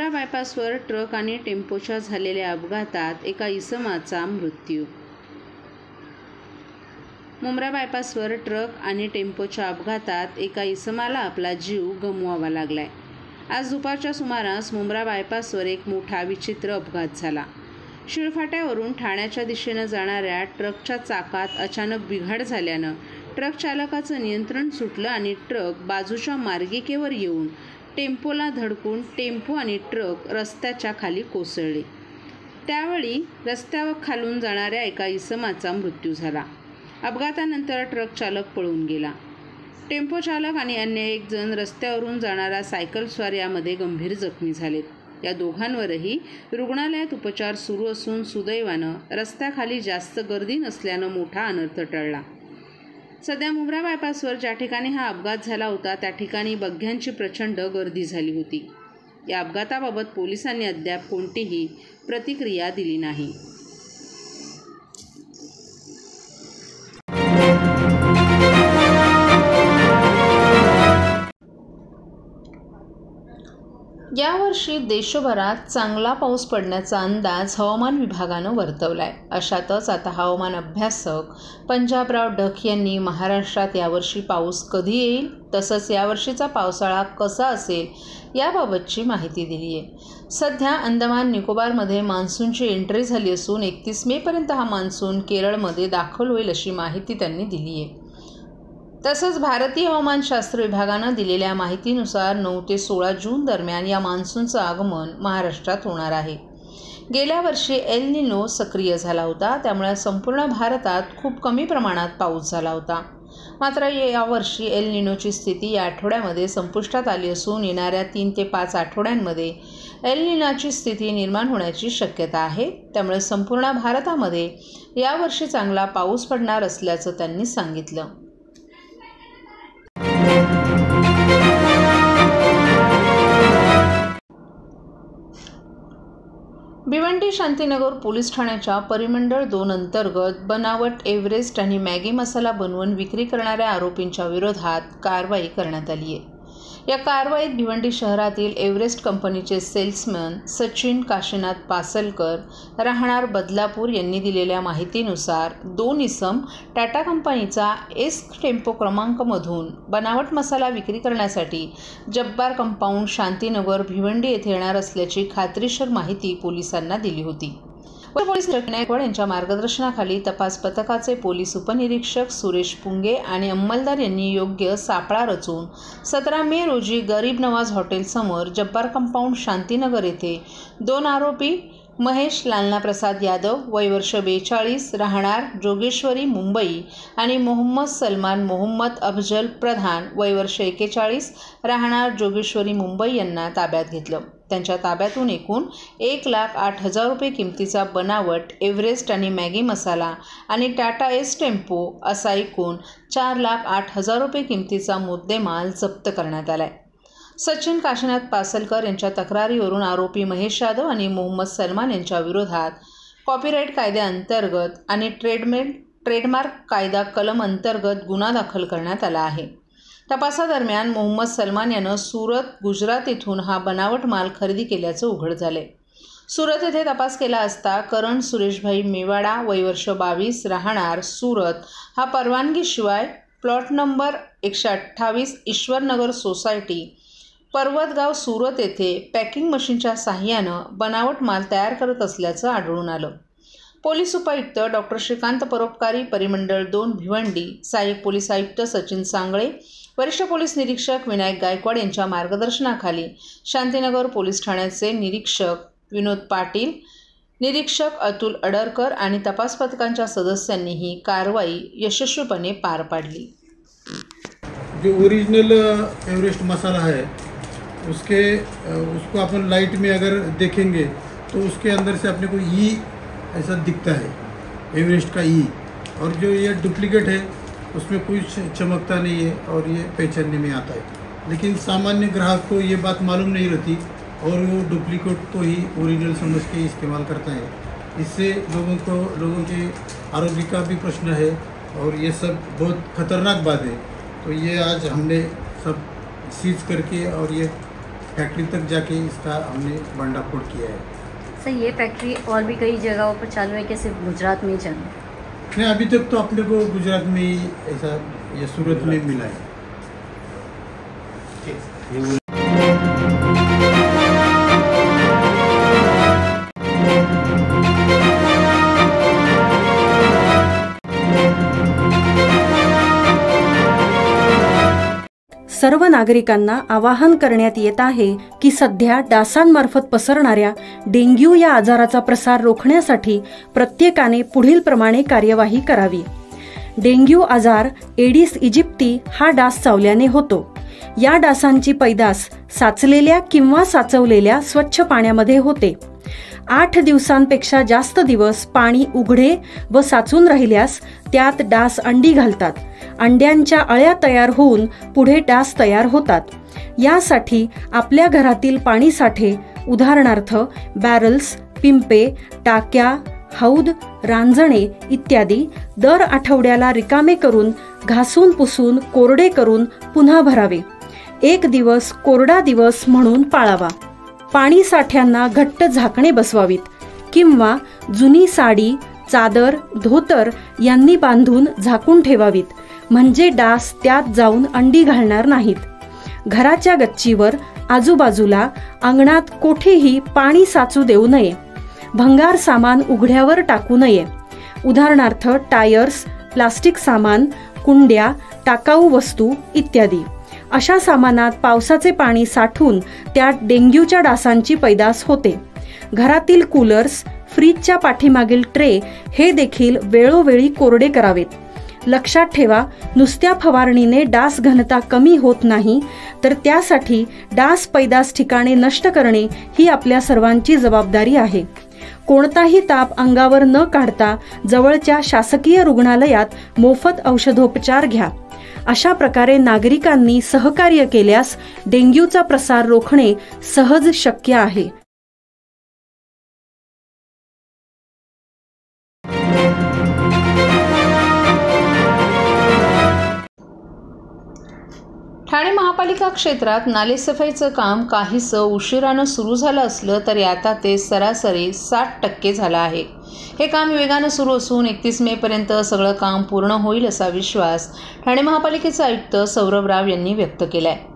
बायपासवर truck आणि टेम्पोच्या झालेल्या अपघातात एका इसमाचा मृत्यू। मुंब्रा बायपासवर ट्रक आणि टेम्पोच्या अपघातात एका इसमाला आपला जीव गमवावा लागलाय। आज दुपारच्या सुमारास मुंब्रा बायपासवर एक मोठा विचित्र अपघात झाला। शिळफाट्यावरून ठाण्याच्या दिशेने जाणाऱ्या ट्रकच्या चाकात अचानक बिघाड झाल्यानं ट्रक चालकाचं नियंत्रण सुटलं आणि ट्रक बाजूच्या मार्गिकेवर येऊन टेम्पोला धडकून टेम्पो आणि ट्रक रस्त्याच्या खाली कोसळले। त्यावेळी रस्त्यावर खालून जाणाऱ्या एका इसमाचा मृत्यू झाला। अपघातानंतर ट्रक चालक पळून गेला। टेम्पो चालक आणि अन्य एक जण रस्त्यावरून जाणारा सायकलस्वार यामध्ये गंभीर जखमी झालेत। या दोघांवरही रुग्णालयात उपचार सुरू असून सुदैवानं रस्त्याखाली जास्त गर्दी नसल्यानं मोठा अनर्थ टळला। सध्या मुंब्रा बायपासवर ज्या ठिकाणी हा अपघात झाला होता त्या ठिकाणी बघ्यांची प्रचंड गर्दी झाली होती। या अपघाताबाबत पोलिसांनी अद्याप कोणतीही प्रतिक्रिया दिली नाही। यावर्षी देशभरात चांगला पाऊस पडण्याचा अंदाज हवामान विभागानं वर्तवलाय। अशातच आता हवामान अभ्यासक पंजाबराव डक यांनी महाराष्ट्रात यावर्षी पाऊस कधी येईल तसंच यावर्षीचा पावसाळा कसा असेल याबाबतची माहिती दिली आहे। सध्या अंदमान निकोबारमध्ये मान्सूनची एंट्री झाली असून 31 मेपर्यंत हा मान्सून केरळमध्ये दाखल होईल अशी माहिती त्यांनी दिली आहे। तसंच भारतीय हवामानशास्त्र विभागानं दिलेल्या माहितीनुसार 9 ते 16 जून दरम्यान या मान्सूनचं आगमन महाराष्ट्रात होणार आहे। गेल्या वर्षी एल निनो सक्रिय झाला होता, त्यामुळे संपूर्ण भारतात खूप कमी प्रमाणात पाऊस झाला होता। मात्र यावर्षी एल निनोची स्थिती या आठवड्यामध्ये संपुष्टात आली असून येणाऱ्या 3 ते 5 आठवड्यांमध्ये एल निनोची स्थिती निर्माण होण्याची शक्यता आहे। त्यामुळे संपूर्ण भारतामध्ये यावर्षी चांगला पाऊस पडणार असल्याचं त्यांनी सांगितलं। भिवंडी शांतीनगर पोलीस ठाण्याच्या परिमंडळ 2 अंतर्गत बनावट एव्हरेस्ट आणि मॅगी मसाला बनवून विक्री करणाऱ्या आरोपींच्या विरोधात कारवाई करण्यात आली आहे। या कारवाईत भिवंडी शहरातील एव्हरेस्ट कंपनीचे सेल्समन सचिन काशीनाथ पासलकर राहणार बदलापूर यांनी दिलेल्या माहितीनुसार 2 इसम टाटा कंपनीचा एस टेम्पो क्रमांकमधून बनावट मसाला विक्री करण्यासाठी जब्बार कंपाऊंड शांतीनगर भिवंडी येथे येणार असल्याची खात्रीशीर माहिती पोलिसांना दिली होती। पोलीस गायकवाड यांच्या मार्गदर्शनाखाली तपास पथकाचे पोलीस उपनिरीक्षक सुरेश पुंगे आणि अंमलदार यांनी योग्य सापळा रचून 17 मे रोजी गरीब नवाज हॉटेलसमोर जब्बार कंपाऊंड शांतीनगर येथे 2 आरोपी महेश लालना प्रसाद यादव वय वर्ष 42 राहणार जोगेश्वरी मुंबई आणि मोहम्मद सलमान मोहम्मद अफजल प्रधान वय वर्ष 41 राहणार जोगेश्वरी मुंबई यांना ताब्यात घेतलं। त्यांच्या ताब्यातून एकूण 1,08,000 रुपये किमतीचा बनावट एव्हरेस्ट आणि मॅगी मसाला आणि टाटा एस टेम्पो असा एकूण 4,08,000 रुपये किमतीचा मुद्देमाल जप्त करण्यात आलाय। सचिन काशीनाथ पासलकर यांच्या तक्रारीवरून आरोपी महेश यादव आणि मोहम्मद सलमान यांच्या विरोधात कॉपीराईट कायद्याअंतर्गत आणि ट्रेडमार्क कायदा कलम अंतर्गत गुन्हा दाखल करण्यात आला आहे। तपासादरम्यान मोहम्मद सलमान यानं सुरत गुजरात येथून हा बनावट माल खरेदी केल्याचं उघड झाले। सुरत येथे तपास केला असता करण सुरेशभाई मेवाडा वय वर्ष 22 राहणार सुरत हा परवानगीशिवाय plot number 128 Ishwarnagar society Parvatgav Surat येथे पॅकिंग मशीनच्या साहाय्यानं बनावट माल तयार करत असल्याचं आढळून आलं। पोलीस उपायुक्त डॉक्टर श्रीकांत परोपकारी परिमंडळ 2 भिवंडी, सहाय्यक पोलीस आयुक्त सचिन सांगळे, वरिष्ठ पोलीस निरीक्षक विनायक गायकवाड यांच्या मार्गदर्शनाखाली शांतीनगर पोलीस ठाण्याचे निरीक्षक विनोद पाटील, निरीक्षक अतुल अडरकर आणि तपास पथकांच्या सदस्यांनी ही कारवाई यशस्वीपणे पार पाडली। जो ओरिजिनल एवरेस्ट मसाला है उसको अपन लाइट में अगर देखेंगे तो उसके अंदर से अपने को ई ऐसा दिखता है, एवरेस्ट का ई, और जो ये डुप्लीकेट है उसमें कुछ चमकता नहीं है और ये पहचानने में आता है। लेकिन सामान्य ग्राहक को ये बात मालूम नहीं रहती और वो डुप्लीकेट को ही ओरिजिनल समझ के इस्तेमाल करता है। इससे लोगों के आरोग्य का भी प्रश्न है और ये सब बहुत खतरनाक बात है। तो ये आज हमने सब सीज करके और ये फैक्ट्री तक जाके इसका हमने भंडाफोड़ किया है। सर ये फैक्ट्री और भी कई जगहों पर चालू है, कैसे गुजरात में ही चालू है? नहीं, अभी तक तो अपने को गुजरात में ही ऐसा या सूरत में मिला है। सर्व नागरिकांना आवाहन करण्यात येत आहे की सध्या डासांमार्फत पसरणाऱ्या डेंग्यू या आजाराचा प्रसार रोखण्यासाठी प्रत्येकाने पुढील प्रमाणे कार्यवाही करावी। डेंग्यू आजार एडिस इजिप्ती हा डास चावल्याने होतो। या डासांची पैदास साचलेल्या किंवा साचवलेल्या स्वच्छ पाण्यामध्ये होते। 8 दिवसांपेक्षा जास्त दिवस पाणी उघडे व साचून राहिल्यास त्यात डास अंडी घालतात। अंड्यांच्या अळ्या तयार होऊन पुढे डास तयार होतात। यासाठी आपल्या घरातील पाणी साठे उदाहरणार्थ बॅरल्स, पिंपे, टाक्या, हौद, रांजणे इत्यादी दर आठवड्याला रिकामे करून घासून पुसून कोरडे करून पुन्हा भरावे। 1 दिवस कोरडा दिवस म्हणून पाळावा। पाणी साठ्यांना घट्ट झाकणे बसवावीत किंवा जुनी साडी, चादर, धोतर यांनी बांधून झाकून ठेवावीत, म्हणजे डास त्यात जाऊन अंडी घालणार नाहीत। घराच्या गच्चीवर, आजूबाजूला, अंगणात कोठेही पाणी साचू देऊ नये। भंगार सामान उघड्यावर टाकू नये, उदाहरणार्थ टायर्स, प्लास्टिक सामान, कुंड्या, टाकाऊ वस्तू इत्यादी। अशा सामानात पावसाचे पाणी साठून त्यात डेंग्यूच्या डासांची पैदास होते। घरातील कूलर्स, फ्रीजच्या पाठीमागील ट्रे हे देखील वेळोवेळी कोरडे करावेत। लक्षात ठेवा, नुसत्या फवारणीने डास घनता कमी होत नाही, तर त्यासाठी डास पैदास ठिकाणे नष्ट करणे ही आपल्या सर्वांची जबाबदारी आहे। कोणताही ताप अंगावर न काढता जवळच्या शासकीय रुग्णालयात मोफत औषधोपचार घ्या। अशा प्रकारे नागरिकांनी सहकार्य केल्यास डेंग्यूचा प्रसार रोखणे सहज शक्य आहे। ठाणे महापालिका क्षेत्रात नालेसफाईचं काम काहीसं उशिरानं सुरू झालं असलं तरी आता ते सरासरी 60% झालं आहे। हे काम वेगानं सुरू असून 31 मेपर्यंत सगळं काम पूर्ण होईल असा विश्वास ठाणे महापालिकेचे आयुक्त सौरभ राव यांनी व्यक्त केला आहे।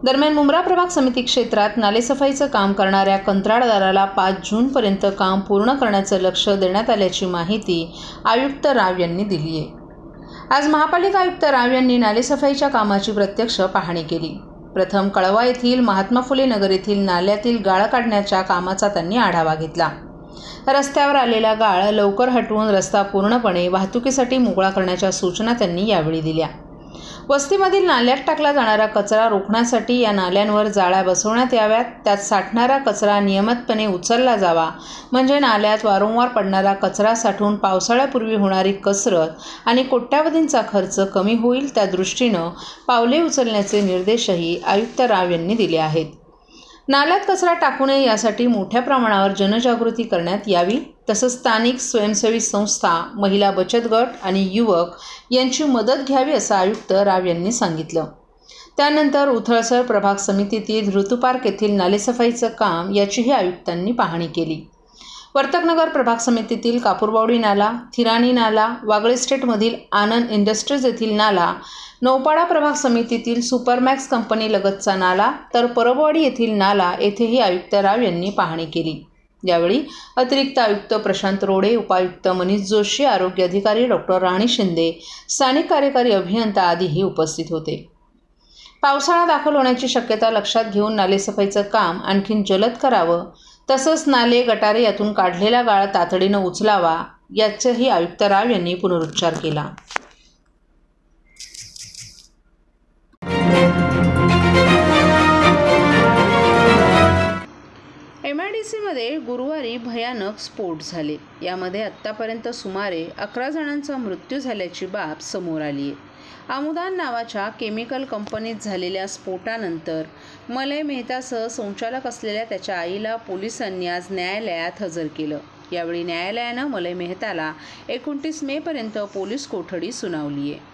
दरम्यान मुंब्रा प्रभाग समिती क्षेत्रात नालेसफाईचं काम करणाऱ्या कंत्राटदाराला 5 जूनपर्यंत काम पूर्ण करण्याचं लक्ष देण्यात आल्याची माहिती आयुक्त राव यांनी दिली आहे। आज महापालिका आयुक्त राव यांनी नालेसफाईच्या कामाची प्रत्यक्ष पाहणी केली। प्रथम कळवा येथील महात्मा फुले नगर येथील नाल्यातील गाळ काढण्याच्या कामाचा त्यांनी आढावा घेतला। रस्त्यावर आलेला गाळ लवकर हटवून रस्ता पूर्णपणे वाहतुकीसाठी मोकळा करण्याच्या सूचना त्यांनी यावेळी दिल्या। वस्तीमधील नाल्यात टाकला जाणारा कचरा रोखण्यासाठी या नाल्यांवर जाळ्या बसवण्यात याव्यात। त्यात साठणारा कचरा नियमितपणे उचलला जावा, म्हणजे नाल्यात वारंवार पडणारा कचरा साठवून पावसाळ्यापूर्वी होणारी कसरत आणि कोट्यावधींचा खर्च कमी होईल, त्या दृष्टीनं पावले उचलण्याचे निर्देशही आयुक्त राव यांनी दिले आहेत। नाल्यात कचरा टाकू नये यासाठी मोठ्या प्रमाणावर जनजागृती करण्यात यावी। तसंच स्थानिक स्वयंसेवी संस्था, महिला बचत गट आणि युवक यांची मदत घ्यावी असं आयुक्त राव यांनी सांगितलं। त्यानंतर उथळसर प्रभाग समितीतील ऋतुपार्क येथील नालेसफाईचं काम याचीही आयुक्तांनी पाहणी केली। वर्तकनगर प्रभाग समितीतील कापूरबावडी नाला, थिराणी नाला, वागळे स्टेटमधील आनंद इंडस्ट्रीज येथील नाला, नौपाडा प्रभाग समितीतील सुपरमॅक्स कंपनी लगतचा नाला, तर परबवाडी येथील नाला येथेही आयुक्त राव यांनी पाहणी केली। यावेळी अतिरिक्त आयुक्त प्रशांत रोडे, उपायुक्त मनीष जोशी, आरोग्य अधिकारी डॉक्टर राणी शिंदे, स्थानिक कार्यकारी अभियंता आदीही उपस्थित होते। पावसाळा दाखल होण्याची शक्यता लक्षात घेऊन नालेसफाईचं काम आणखीन जलद करावं, तसंच नाले, गटारे यातून काढलेला गाळ तातडीनं उचलावा याचाही आयुक्त राव यांनी पुनरुच्चार केला। MIDCमध्ये गुरुवारी भयानक स्फोट झाले। यामध्ये आत्तापर्यंत सुमारे 11 जणांचा मृत्यू झाल्याची बाब समोर आली आहे। आमुदान नावाच्या केमिकल कंपनीत झालेल्या स्फोटानंतर मलय मेहतासह संचालक असलेल्या त्याच्या आईला पोलिसांनी आज न्यायालयात हजर केलं। यावेळी न्यायालयानं मलय मेहताला 29 मेपर्यंत पोलीस कोठडी सुनावली आहे।